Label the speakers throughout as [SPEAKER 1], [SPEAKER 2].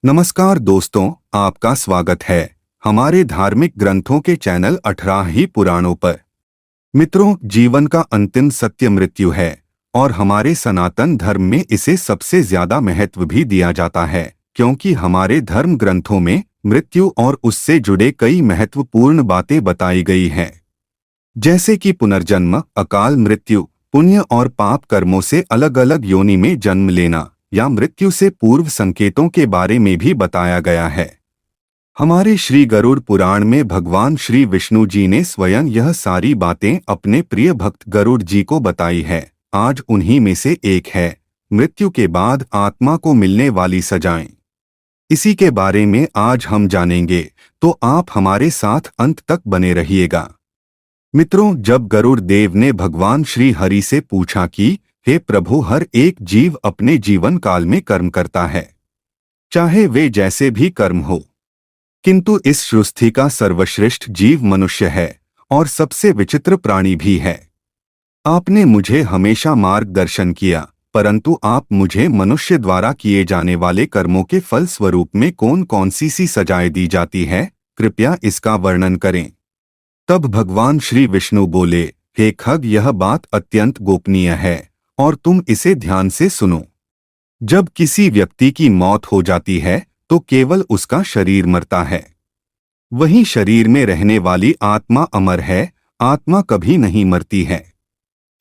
[SPEAKER 1] नमस्कार दोस्तों, आपका स्वागत है हमारे धार्मिक ग्रंथों के चैनल 18 ही पुराणों पर। मित्रों, जीवन का अंतिम सत्य मृत्यु है और हमारे सनातन धर्म में इसे सबसे ज्यादा महत्व भी दिया जाता है, क्योंकि हमारे धर्म ग्रंथों में मृत्यु और उससे जुड़े कई महत्वपूर्ण बातें बताई गई हैं, जैसे कि पुनर्जन्म, अकाल मृत्यु, पुण्य और पाप कर्मों से अलग अलग योनि में जन्म लेना या मृत्यु से पूर्व संकेतों के बारे में भी बताया गया है। हमारे श्री गरुड़ पुराण में भगवान श्री विष्णु जी ने स्वयं यह सारी बातें अपने प्रिय भक्त गरुड़ जी को बताई है। आज उन्हीं में से एक है मृत्यु के बाद आत्मा को मिलने वाली सजाएं। इसी के बारे में आज हम जानेंगे, तो आप हमारे साथ अंत तक बने रहिएगा। मित्रों, जब गरुड़ देव ने भगवान श्री हरि से पूछा कि हे प्रभु, हर एक जीव अपने जीवन काल में कर्म करता है, चाहे वे जैसे भी कर्म हो, किंतु इस सृष्टि का सर्वश्रेष्ठ जीव मनुष्य है और सबसे विचित्र प्राणी भी है। आपने मुझे हमेशा मार्गदर्शन किया, परंतु आप मुझे मनुष्य द्वारा किए जाने वाले कर्मों के फल स्वरूप में कौन कौन सी सजाएं दी जाती है, कृपया इसका वर्णन करें। तब भगवान श्री विष्णु बोले, हे खग, यह बात अत्यंत गोपनीय है और तुम इसे ध्यान से सुनो। जब किसी व्यक्ति की मौत हो जाती है तो केवल उसका शरीर मरता है, वहीं शरीर में रहने वाली आत्मा अमर है, आत्मा कभी नहीं मरती है।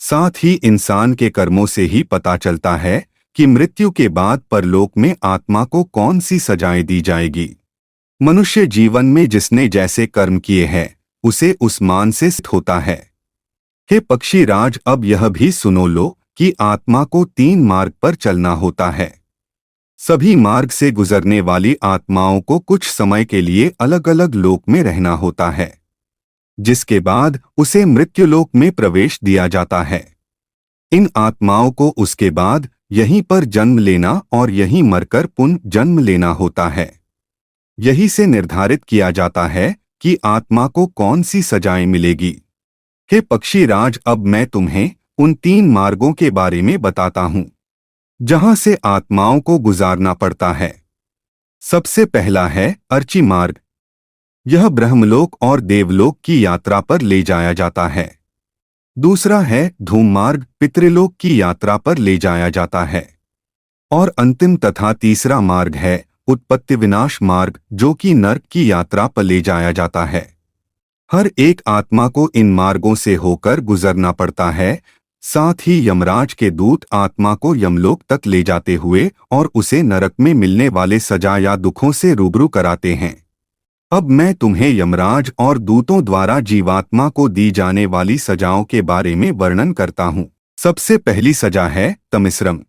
[SPEAKER 1] साथ ही इंसान के कर्मों से ही पता चलता है कि मृत्यु के बाद परलोक में आत्मा को कौन सी सजाएं दी जाएगी। मनुष्य जीवन में जिसने जैसे कर्म किए हैं उसे उस मान से सिद्ध होता है। हे पक्षी राज, अब यह भी सुनो लो कि आत्मा को 3 मार्ग पर चलना होता है। सभी मार्ग से गुजरने वाली आत्माओं को कुछ समय के लिए अलग अलग लोक में रहना होता है, जिसके बाद उसे मृत्युलोक में प्रवेश दिया जाता है। इन आत्माओं को उसके बाद यहीं पर जन्म लेना और यहीं मरकर पुनः जन्म लेना होता है। यही से निर्धारित किया जाता है कि आत्मा को कौन सी सजाएं मिलेगी। हे पक्षी राज, अब मैं तुम्हें उन 3 मार्गों के बारे में बताता हूं जहां से आत्माओं को गुजारना पड़ता है। सबसे पहला है अर्ची मार्ग। यह ब्रह्मलोक और देवलोक की यात्रा पर ले जाया जाता है। दूसरा है धूम मार्ग, पितृलोक की यात्रा पर ले जाया जाता है। और अंतिम तथा तीसरा मार्ग है उत्पत्ति विनाश मार्ग, जो कि नरक की यात्रा पर ले जाया जाता है। हर एक आत्मा को इन मार्गों से होकर गुजरना पड़ता है। साथ ही यमराज के दूत आत्मा को यमलोक तक ले जाते हुए और उसे नरक में मिलने वाले सजा या दुखों से रूबरू कराते हैं। अब मैं तुम्हें यमराज और दूतों द्वारा जीवात्मा को दी जाने वाली सजाओं के बारे में वर्णन करता हूं। सबसे पहली सजा है तमिश्रम।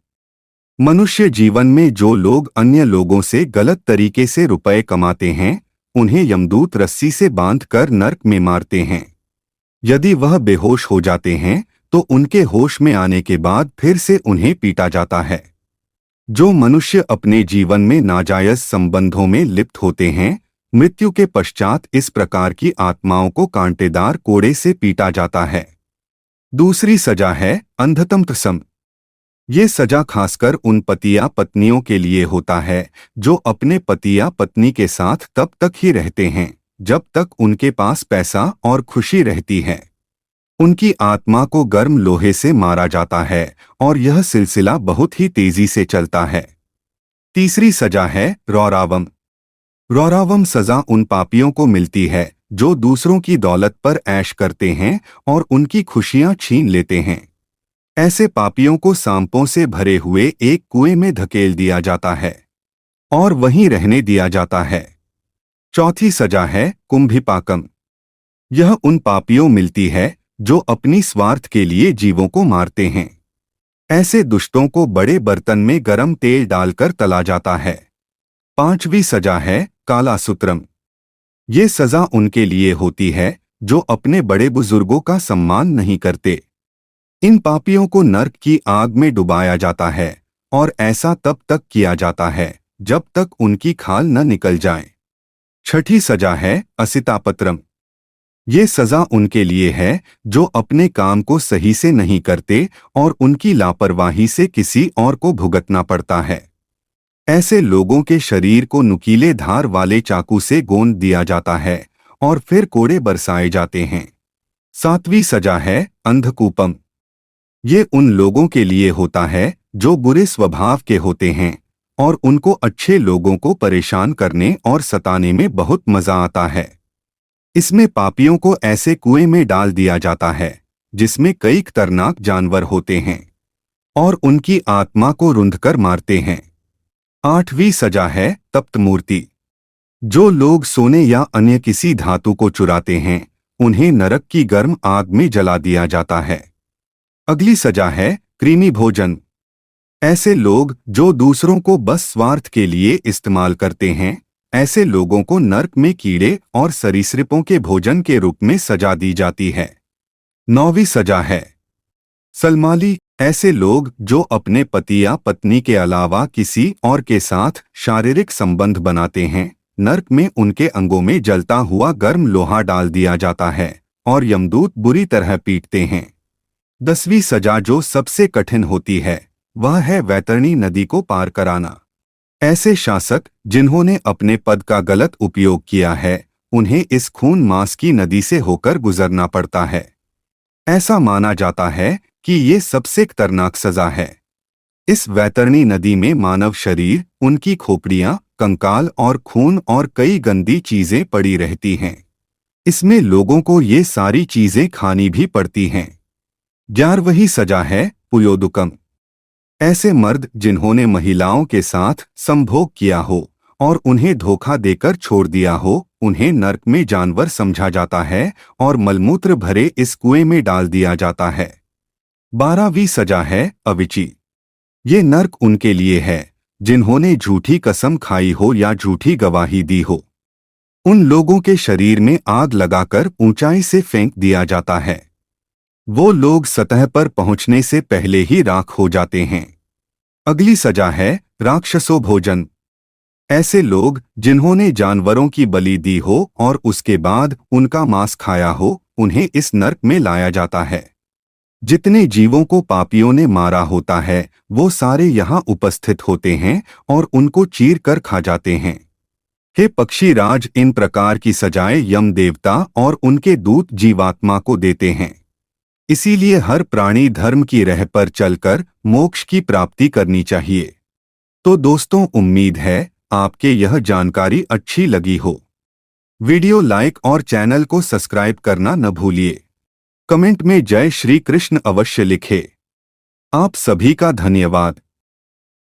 [SPEAKER 1] मनुष्य जीवन में जो लोग अन्य लोगों से गलत तरीके से रुपए कमाते हैं, उन्हें यमदूत रस्सी से बांधकर नरक में मारते हैं। यदि वह बेहोश हो जाते हैं तो उनके होश में आने के बाद फिर से उन्हें पीटा जाता है। जो मनुष्य अपने जीवन में नाजायज संबंधों में लिप्त होते हैं, मृत्यु के पश्चात इस प्रकार की आत्माओं को कांटेदार कोड़े से पीटा जाता है। दूसरी सजा है अंधतम। ये सजा खासकर उन पति या पत्नियों के लिए होता है जो अपने पति या पत्नी के साथ तब तक ही रहते हैं जब तक उनके पास पैसा और खुशी रहती है। उनकी आत्मा को गर्म लोहे से मारा जाता है और यह सिलसिला बहुत ही तेजी से चलता है। तीसरी सजा है रौरावम। रौरावम सजा उन पापियों को मिलती है जो दूसरों की दौलत पर ऐश करते हैं और उनकी खुशियां छीन लेते हैं। ऐसे पापियों को सांपों से भरे हुए एक कुएं में धकेल दिया जाता है और वहीं रहने दिया जाता है। चौथी सजा है कुंभिपाकम। यह उन पापियों मिलती है जो अपनी स्वार्थ के लिए जीवों को मारते हैं। ऐसे दुष्टों को बड़े बर्तन में गरम तेल डालकर तला जाता है। पांचवी सजा है कालासूत्रम। ये सजा उनके लिए होती है जो अपने बड़े बुजुर्गों का सम्मान नहीं करते। इन पापियों को नरक की आग में डुबाया जाता है और ऐसा तब तक किया जाता है जब तक उनकी खाल न निकल जाए। छठी सजा है असितापत्रम। ये सजा उनके लिए है जो अपने काम को सही से नहीं करते और उनकी लापरवाही से किसी और को भुगतना पड़ता है। ऐसे लोगों के शरीर को नुकीले धार वाले चाकू से गोंद दिया जाता है और फिर कोड़े बरसाए जाते हैं। 7वीं सजा है अंधकूपम। ये उन लोगों के लिए होता है जो बुरे स्वभाव के होते हैं और उनको अच्छे लोगों को परेशान करने और सताने में बहुत मजा आता है। इसमें पापियों को ऐसे कुएं में डाल दिया जाता है जिसमें कई खतरनाक जानवर होते हैं और उनकी आत्मा को रुंधकर मारते हैं। 8वीं सजा है तप्त मूर्ति। जो लोग सोने या अन्य किसी धातु को चुराते हैं उन्हें नरक की गर्म आग में जला दिया जाता है। अगली सजा है कृमि भोजन। ऐसे लोग जो दूसरों को बस स्वार्थ के लिए इस्तेमाल करते हैं, ऐसे लोगों को नरक में कीड़े और सरीसृपों के भोजन के रूप में सजा दी जाती है। 9वीं सजा है सलमाली। ऐसे लोग जो अपने पति या पत्नी के अलावा किसी और के साथ शारीरिक संबंध बनाते हैं, नरक में उनके अंगों में जलता हुआ गर्म लोहा डाल दिया जाता है और यमदूत बुरी तरह पीटते हैं। 10वीं सजा जो सबसे कठिन होती है वह है वैतरणी नदी को पार कराना। ऐसे शासक जिन्होंने अपने पद का गलत उपयोग किया है उन्हें इस खून मांस की नदी से होकर गुजरना पड़ता है। ऐसा माना जाता है कि ये सबसे खतरनाक सजा है। इस वैतरणी नदी में मानव शरीर, उनकी खोपड़ियां, कंकाल और खून और कई गंदी चीजें पड़ी रहती हैं। इसमें लोगों को ये सारी चीजें खानी भी पड़ती हैं। 11वीं सजा है पुयोदुकम। ऐसे मर्द जिन्होंने महिलाओं के साथ संभोग किया हो और उन्हें धोखा देकर छोड़ दिया हो, उन्हें नरक में जानवर समझा जाता है और मलमूत्र भरे इस कुएं में डाल दिया जाता है। 12वीं सजा है अविची। ये नरक उनके लिए है जिन्होंने झूठी कसम खाई हो या झूठी गवाही दी हो। उन लोगों के शरीर में आग लगाकर ऊंचाई से फेंक दिया जाता है। वो लोग सतह पर पहुंचने से पहले ही राख हो जाते हैं। अगली सजा है राक्षसो भोजन। ऐसे लोग जिन्होंने जानवरों की बलि दी हो और उसके बाद उनका मांस खाया हो, उन्हें इस नरक में लाया जाता है। जितने जीवों को पापियों ने मारा होता है वो सारे यहाँ उपस्थित होते हैं और उनको चीर कर खा जाते हैं। हे पक्षी राज, इन प्रकार की सजाएं यम देवता और उनके दूत जीवात्मा को देते हैं। इसीलिए हर प्राणी धर्म की राह पर चलकर मोक्ष की प्राप्ति करनी चाहिए। तो दोस्तों, उम्मीद है आपके यह जानकारी अच्छी लगी हो। वीडियो लाइक और चैनल को सब्सक्राइब करना न भूलिए। कमेंट में जय श्री कृष्ण अवश्य लिखें। आप सभी का धन्यवाद।